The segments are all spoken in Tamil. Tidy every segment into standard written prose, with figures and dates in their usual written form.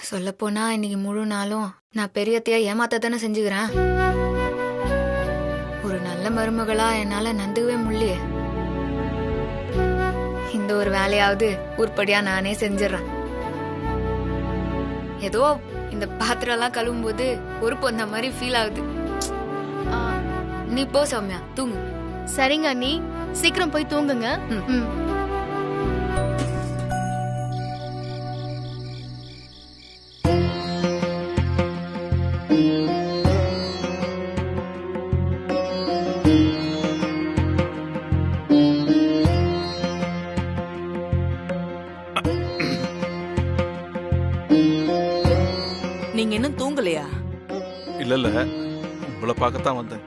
சொல்லப்போனா இன்னைக்கு முழு நாளும் நான் பெரியத்தையா ஏமாத்த தானே செஞ்சுக்கிறேன். ஒரு நல்ல மருமகளா என்னால நந்துக்கவே முடியலையே. இந்த ஒரு வேலையாவது உருப்படியா நானே செஞ்சிடறேன். ஏதோ இந்த பாத்திரம் எல்லாம் கழுவும் போது பொறுப்பு வந்த மாதிரி ஃபீல் ஆகுது. நீ போ சௌமியா, தூங்கு. சரிங்க அண்ணி, சீக்கிரம் போய் தூங்குங்க. நீங்க இன்னும் தூங்கலையா? இல்ல இல்ல, உங்களை பார்க்கத்தான் வந்தேன்.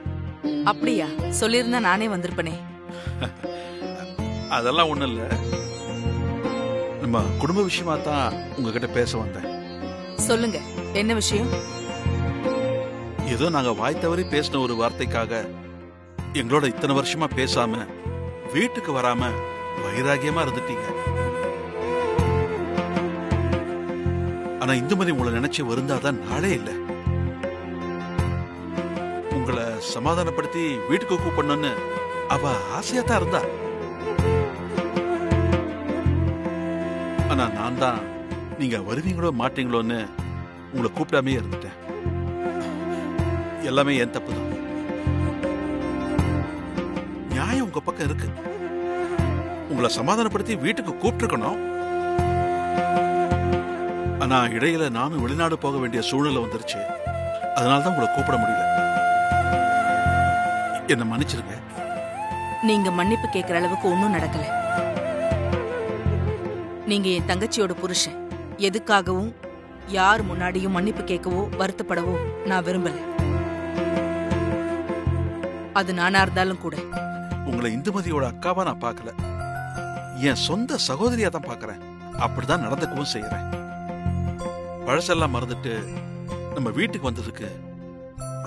அப்படியா? சொல்லியிருந்தா நானே வந்திருப்பனே. அதெல்லாம் ஒண்ணும் இல்ல, நம்ம குடும்ப விஷயமா தான் உங்ககிட்ட பேச வந்தேன். சொல்லுங்க, என்ன விஷயம்? ஏதோ நாங்க வாய் தவறி பேசின ஒரு வார்த்தைக்காக எங்களோட இத்தனை வருஷமா பேசாம வீட்டுக்கு வராம வைராகியமா இருந்துட்டீங்க. ஆனா இந்துமதி உங்களை நினைச்சு வருந்தாதான் நாளே இல்லை. உங்களை சமாதானப்படுத்தி வீட்டுக்கு கூப்பிடணும்னு அவ ஆசையா தான் இருந்தா. ஆனா நான் தான் நீங்க வருவீங்களோ மாட்டீங்களோன்னு உங்களை கூப்பிடாமே இருந்துட்டேன். எல்லாமே என் தப்பு தான். நியாயம் உங்க பக்கம் இருக்கு. உங்களை சமாதானப்படுத்தி வீட்டுக்கு கூப்பிட்டுருக்கணும். ஆனா இடையில நானும் வெளிநாடு போக வேண்டிய சூழ்நிலை வந்துருச்சு. அதனாலதான் உங்களை கூப்பிட முடியல. என்ன மன்னிச்சிருங்க. நீங்க மன்னிப்பு கேட்கிற அளவுக்கு ஒன்னும் நடக்கல. நீங்க என் தங்கச்சியோட புருஷன். எதுக்காகவும் யார் முன்னாடியும் மன்னிப்பு கேட்கவோ வருத்தப்படவோ நான் விரும்பல. அது நானா இருந்தாலும் கூட. உங்களை இந்துமதியோட அக்காவா நான் பார்க்கல, என் சொந்த சகோதரியா தான் பார்க்கறேன். அப்படிதான் நடந்துக்கவும் செய்யறேன். பழசெல்லாம் மறந்துட்டு நம்ம வீட்டுக்கு வந்ததுக்கு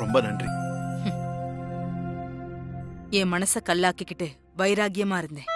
ரொம்ப நன்றி. என் மனச கல்லாக்கிக்கிட்டு வைராகியமா இருந்தேன்.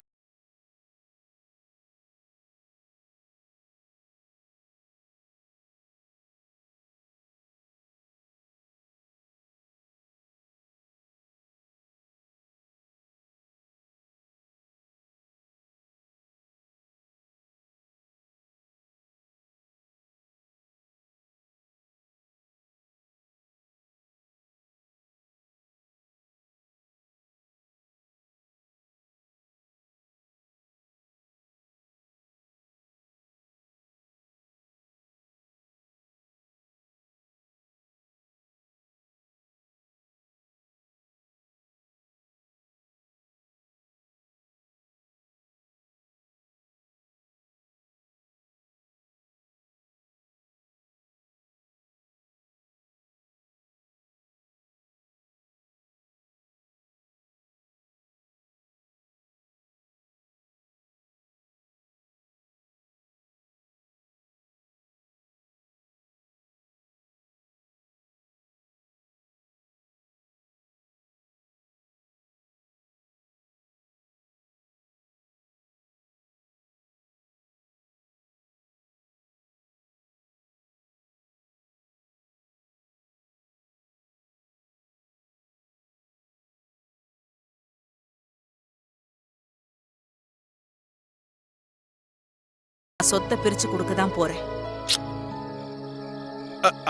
சொத்தை பிரிச்சு கொடுக்க தான் போறேன்.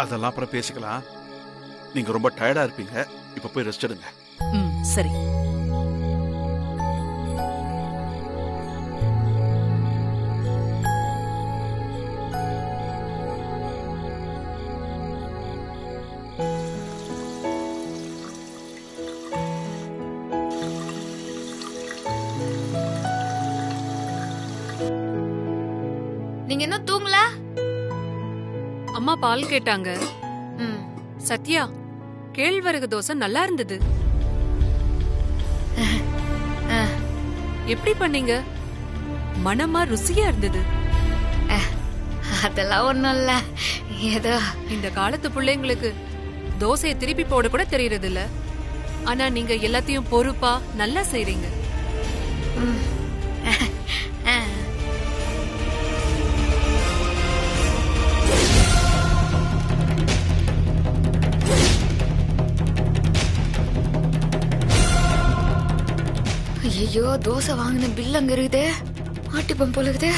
அதெல்லாம் அப்புறம் பேசிக்கலாம். நீங்க ரொம்ப டயர்டா இருப்பீங்க, இப்ப போய் ரெஸ்ட் எடுங்க. சரி. நீங்க என்ன தூங்கல? அம்மா பால் கேட்டாங்க. சத்யா, கேழ்வரகு தோசை நல்லா இருந்தது. எப்படி பண்ணீங்க? மனமா ருசியா இருந்தது. அதெல்லாம் ஒண்ணும் இல்ல, ஏதோ இந்த காலத்து பிள்ளைங்களுக்கு தோசையை திருப்பி போட கூட தெரியறது இல்ல. ஆனா நீங்க எல்லாத்தையும் பொறுப்பா நல்லா செய்றீங்க. ஐயோ தோசை வாங்கின பில் அங்க இருக்குதே, மாட்டிப்பம் போல இருக்குதே.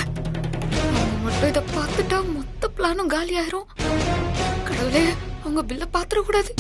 அவங்க மட்டும் இதை பார்த்துட்டா மொத்த பிளானும் காலி ஆயிரும். கடவுளே, அவங்க பில்ல பாத்துட கூடாது.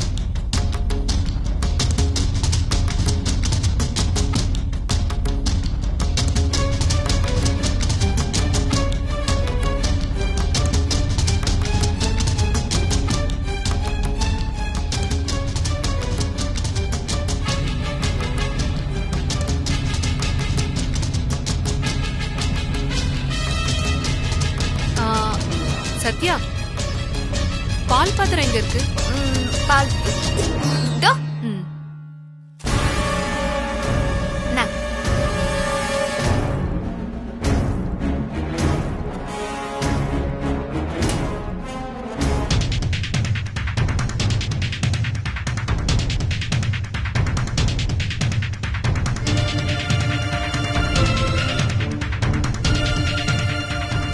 சத்யா, பால் பாத்திரம் எங்க இருக்கு? பால் இதோ. ம். நான்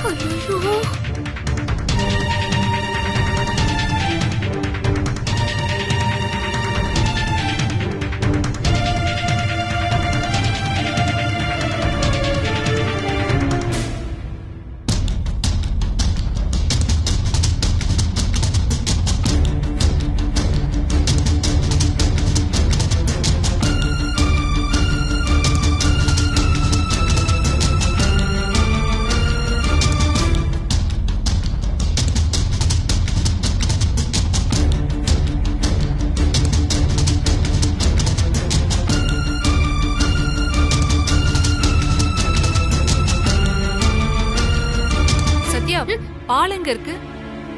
ஐயோ, சத்யா, பால் எங்க இருக்கு?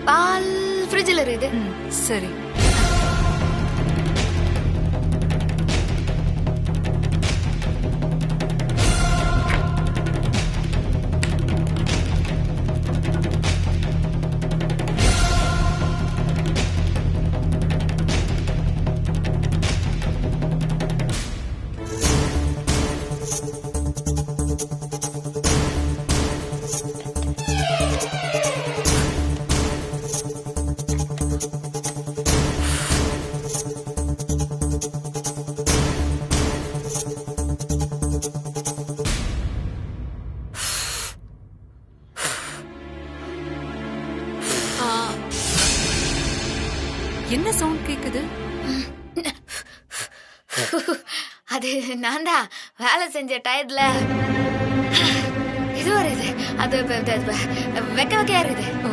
பால் ஃப்ரிட்ஜ்ல இருக்குது. ம், சரி. என்ன சவுண்ட் கேக்குது? அது நான் தான் வேலை செஞ்ச டயத்துல இது வருது. அது வெக்க வெக்கையா இருக்குது. ஓ,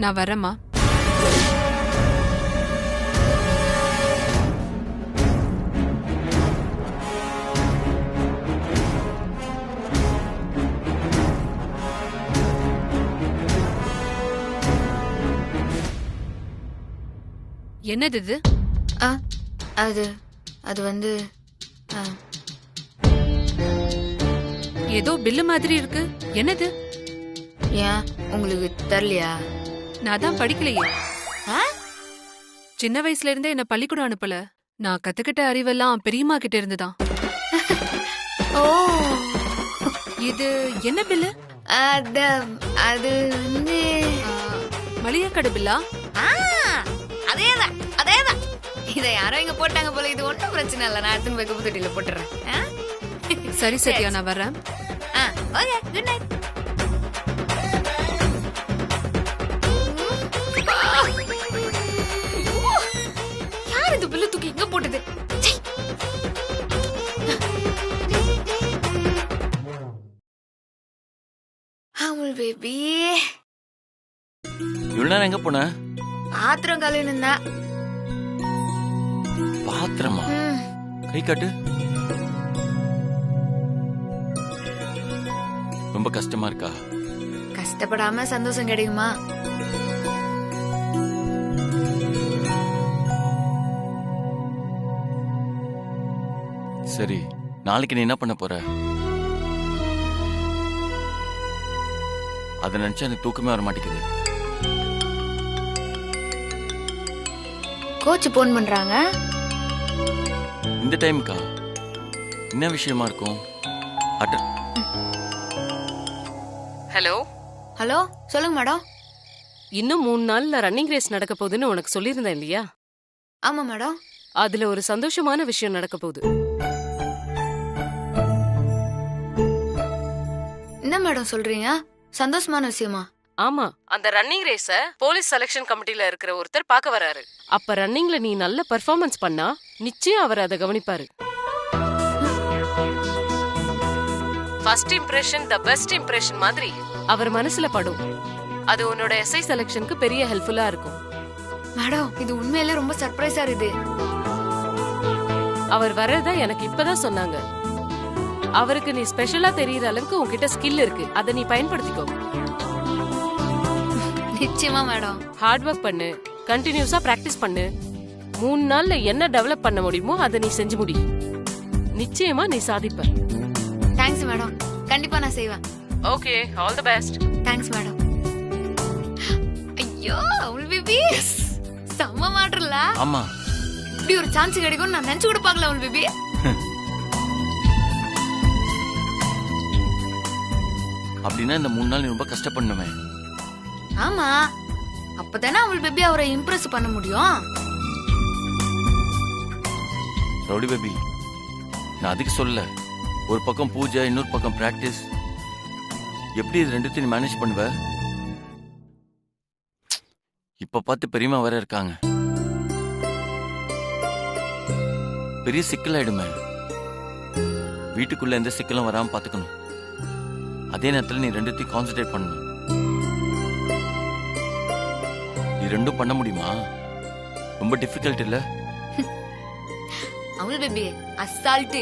நான் வரேம்மா. என்னது இது? அது அது வந்து ஏதோ பில்லு மாதிரி இருக்கு. என்னது? ஏன் உங்களுக்கு தெரியலையா? நான் தான் படிக்கலையே. ஆ? சின்ன வயசுல இருந்தே என்ன பள்ளிக்கூடம் அனுப்பல. நான் கத்துக்கிட்ட அறிவெல்லாம் பெரியம்மா கிட்ட இருந்துதான். ஓ, இது என்ன பில்லு? அது அது வந்து மளிகை கடை பில்லா? அதேதான் அதேதான். இதை யாரோ இங்க போட்டாங்க போல. இது ஒன்றும் பிரச்சனை இல்லை. நான் எடுத்துன்னு போய் குப்பை தொட்டியில போட்டுறேன். சரி சத்யா, நான் வரேன். Okay, good night. யார் இந்த பில்லு தூக்கி இங்க போட்டது? அமுல் பேபி, இவ்வளவு நேரம் எங்க போன? பாத்திரம் கழுவினா. பாத்திரமா? கை காட்டு. ரொம்ப கஷ்டமா இருக்கா? கஷ்டப்படாம சந்தோஷம் கிடைக்குமா? சரி, நாளைக்கு நீ என்ன பண்ண போற? அதை நினைச்சா எனக்கு தூக்கமே வர மாட்டேங்குது. கோச் போன் பண்றாங்க. இந்த டைமுக்கா? என்ன விஷயமா இருக்கும்? ஹலோ ஹலோ, சொல்லுங்க மேடம். இன்னும் 3 நாள்ல ரன்னிங் ரேஸ் நடக்க போகுதுன்னு உனக்கு சொல்லியிருந்தேன் இல்லையா? ஆமா மேடம். அதுல ஒரு சந்தோஷமான விஷயம் நடக்க போகுது. என்ன மேடம் சொல்றீங்க? சந்தோஷமான விஷயமா? ஆமா, அந்த ரன்னிங் ரேஸ போலீஸ் செலக்ஷன் கமிட்டில இருக்கிற ஒருத்தர் பார்க்க வராரு. அப்ப ரன்னிங்ல நீ நல்ல பெர்ஃபார்மன்ஸ் பண்ணா நிச்சயம் அவர் அதை கவனிப்பாரு. First impression the best impression மாதிரி அவர் மனசுல படும். அது உன்னோட எஸ்ஐ செலக்ஷனுக்கு பெரிய ஹெல்ப்ஃபுல்லா இருக்கும். மேடம், இது உண்மையிலே ரொம்ப சர்ப்ரைஸா இருக்கு. அவர் வர்றதா எனக்கு இப்பதான் சொன்னாங்க. அவருக்கு நீ ஸ்பெஷலா தெரியற அளவுக்கு உன்கிட்ட ஸ்கில் இருக்கு. அதை நீ பயன்படுத்திக்கோ. நிச்சயமா மேடம். ஹார்ட் ஒர்க் பண்ணு, கண்டினியூஸா பிராக்டிஸ் பண்ணு. 3 நாள்ல என்ன டெவலப் பண்ண முடியுமோ அதை நீ செஞ்சு முடி. நிச்சயமா நீ சாதிப்ப. Thanks madam. கண்டிப்பா நான் செய்வேன். Okay, all the best. Thanks madam. ஐயோ அவுல் பேபி, செம்ம மாட்டறல. ஆமா, இப்படி ஒரு சான்ஸ் கிடைக்கும் நான் நினைச்சு கூட பார்க்கல அவுல் பேபி. அப்படின்னா இந்த 3 நாள் நீ ரொம்ப கஷ்டப்படணுமே. ஆமா, அப்பதானே அவுல் பேபி அவரை இம்ப்ரெஸ் பண்ண முடியும். ரவுடி பேபி, நான் அதுக்கு சொல்ல. ஒரு பக்கம் பூஜை, இன்னொரு பக்கம் பிராக்டிஸ். எப்படி இது ரெண்டுத்தையும் மேனேஜ் பண்ணுவ? இப்ப பார்த்து பெரியமா வேற இருக்காங்க. பெரிய சிக்கலாயிடுமே. வீட்டுக்குள்ள எந்த சிக்கலும் வராம பாத்துக்கணும். அதே நேரத்துல நீ ரெண்டுத்தையும் கான்சென்ட்ரேட் பண்ணணும். நீ ரெண்டும் பண்ண முடியுமா? ரொம்ப டிஃபிகல்ட் இல்ல? அவுல் பேபி அசால்ட்.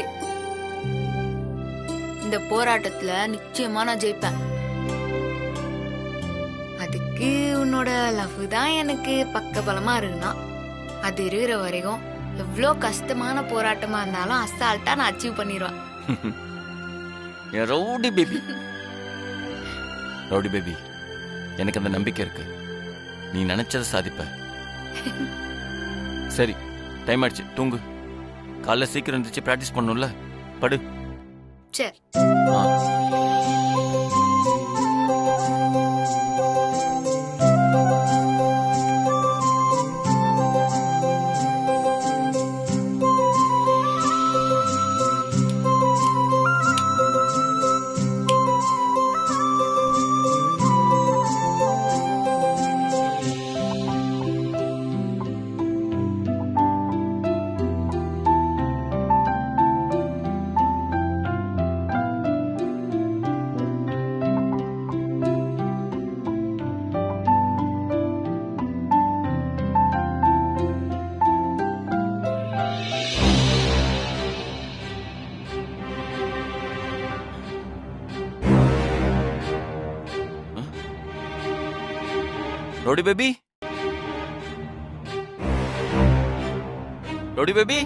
இந்த போராட்டத்துல நிச்சயமா நான் ஜெயிப்பேன். அதுக்கு உன்னோட லவ் தான் எனக்கு பக்கபலமா இருக்குன்னா, அது இருக்கிற வரைக்கும் எவ்வளோ கஷ்டமான போராட்டமா இருந்தாலும் அசால்ட்டா நான் அச்சீவ் பண்ணிடுவேன். ரவுடி பேபி, ரவுடி பேபி, எனக்கு அந்த நம்பிக்கை இருக்கு. நீ நினைச்சதை சாதிப்ப. சரி, டைம் ஆயிடுச்சு, தூங்கு. காலைல சீக்கிரம் இருந்துச்சு, பிராக்டிஸ் பண்ணும்ல. படு. சரி. Rowdy baby? Rowdy baby?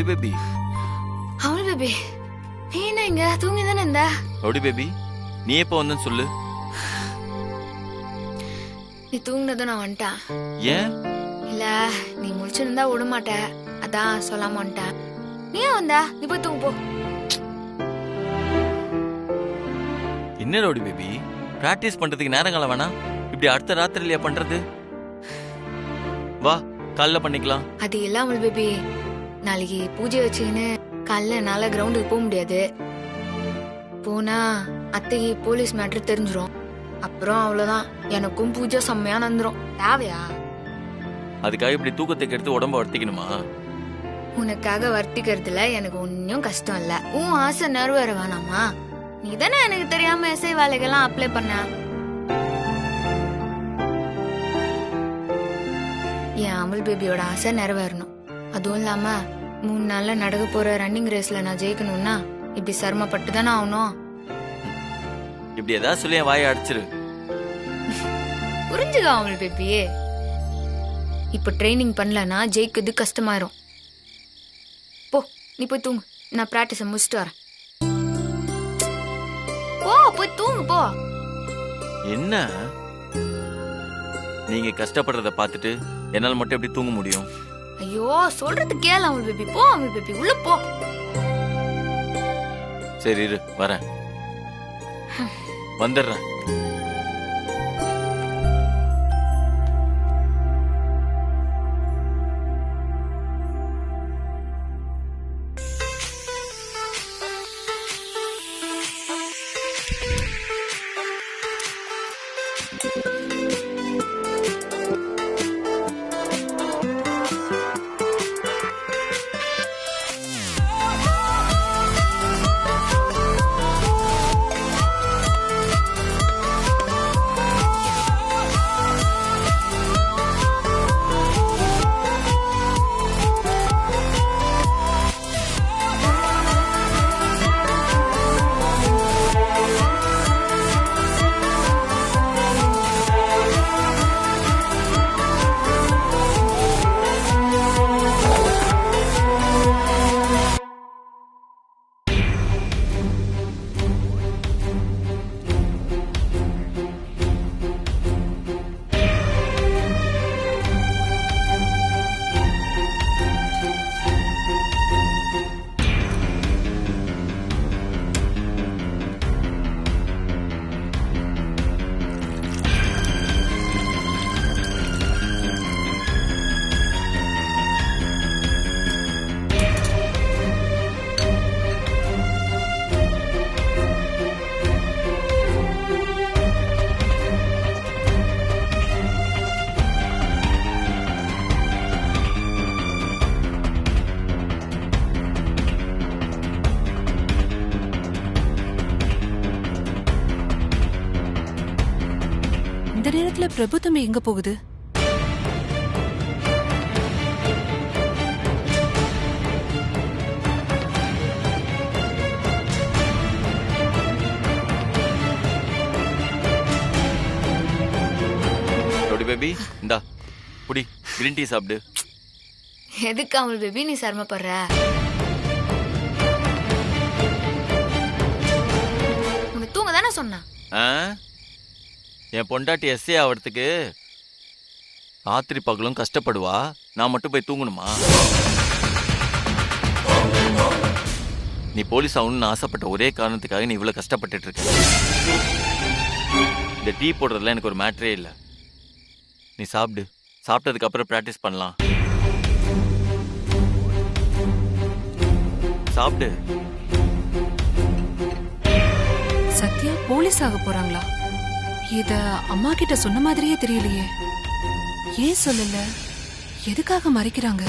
Rowdy baby, Amul baby நீ என்ன இங்க தூங்கி தானே இருந்த? ரவுடி பேபி, நீ எப்போ வந்தேன்னு சொல்லு. நீ தூங்குனதும் நான் வந்துட்டேன். ஏன்? இல்ல நீ முடிச்சிருந்தா விட மாட்ட, அதான் சொல்லாம வந்துட்டேன். நீ ஏன் வந்தா? நீ போய் தூங்கு போ. என்ன ரவுடி பேபி, பிராக்டிஸ் பண்றதுக்கு நேரங்கள வேணா, இப்படி அடுத்த ராத்திரிலயா பண்றது? வா காலைல பண்ணிக்கலாம். அது இல்ல அமுல் பேபி, நாளைக்கு பூஜை வச்சுக்கின்னு காலைல என்னால கிரவுண்டுக்கு போக முடியாது. போனா அத்தைக்கு போலீஸ் மேட்ரு தெரிஞ்சிரும். அப்புறம் அவ்வளவுதான், எனக்கும் பூஜை செம்மையா நடந்துரும். தேவையா? அதுக்காக இப்படி தூக்கத்தை கெடுத்து உடம்ப வர்த்திக்கணுமா? உனக்காக வர்த்திக்கிறதுல எனக்கு ஒன்னும் கஷ்டம் இல்ல. உன் ஆசை நிறைவேற வேணாமா? நீ தானே எனக்கு தெரியாம எஸ்ஐ வேலைக்கெல்லாம் அப்ளை பண்ண. என் அமுல் பேபியோட ஆசை நிறைவேறணும். அதுவும் இல்லாம 3 நாள்ல நடக்க போற ரன்னிங் ரேஸ்ல நான் ஜெயிக்கணும்னா இப்படி சிரமப்பட்டு தானே ஆகணும். இப்படி ஏதாவது சொல்லி என் வாயை அடிச்சிரு. புரிஞ்சுக்க அமுல் பேபி, இப்ப ட்ரைனிங் பண்ணலன்னா ஜெயிக்கிறது கஷ்டமாயிரும். போ நீ போய் தூங்கு, நான் பிராக்டிஸ முடிச்சுட்டு வரேன். போ போய் தூங்கு போ. என்ன நீங்க கஷ்டப்படுறத பார்த்துட்டு என்னால மட்டும் எப்படி தூங்க முடியும்? ஐயோ சொல்றது கேளு அமுல் பேபி. போ அமுல் பேபி, உள்ள போ. சரி இரு வரேன், வந்துடுறேன். இந்த நேரத்துல பிரபு தம்பி எங்க போகுது? ரவுடி பேபி, இந்தா குடி, கிரீன் டீ சாப்பிடு. எதுக்கு அமுல் பேபி நீ சிரமப்படுற? உன்னை தூங்க தானே சொன்னா. என் பொண்டாட்டி எஸ்ஏ ஆகிறதுக்கு ராத்திரி பகலும் கஷ்டப்படுவா, நான் மட்டும் போய் தூங்கணுமா? நீ போலீஸ் ஆகணும்னு ஆசைப்பட்ட ஒரே காரணத்துக்காக நீ இவ்வளவு கஷ்டப்பட்டுட்டு இருக்க. இந்த டீ போடுறதுல எனக்கு ஒரு மேட்டரே இல்லை. நீ சாப்பிடு, சாப்பிட்டதுக்கு அப்புறம் பிராக்டிஸ் பண்ணலாம். சாப்பிடு. சத்யா போலீஸ் ஆக போறாங்களா? இத அம்மா கிட்ட சொன்ன மாதிரியே தெரியலையே. ஏன் சொல்லல? எதுக்காக மறைக்கிறாங்க?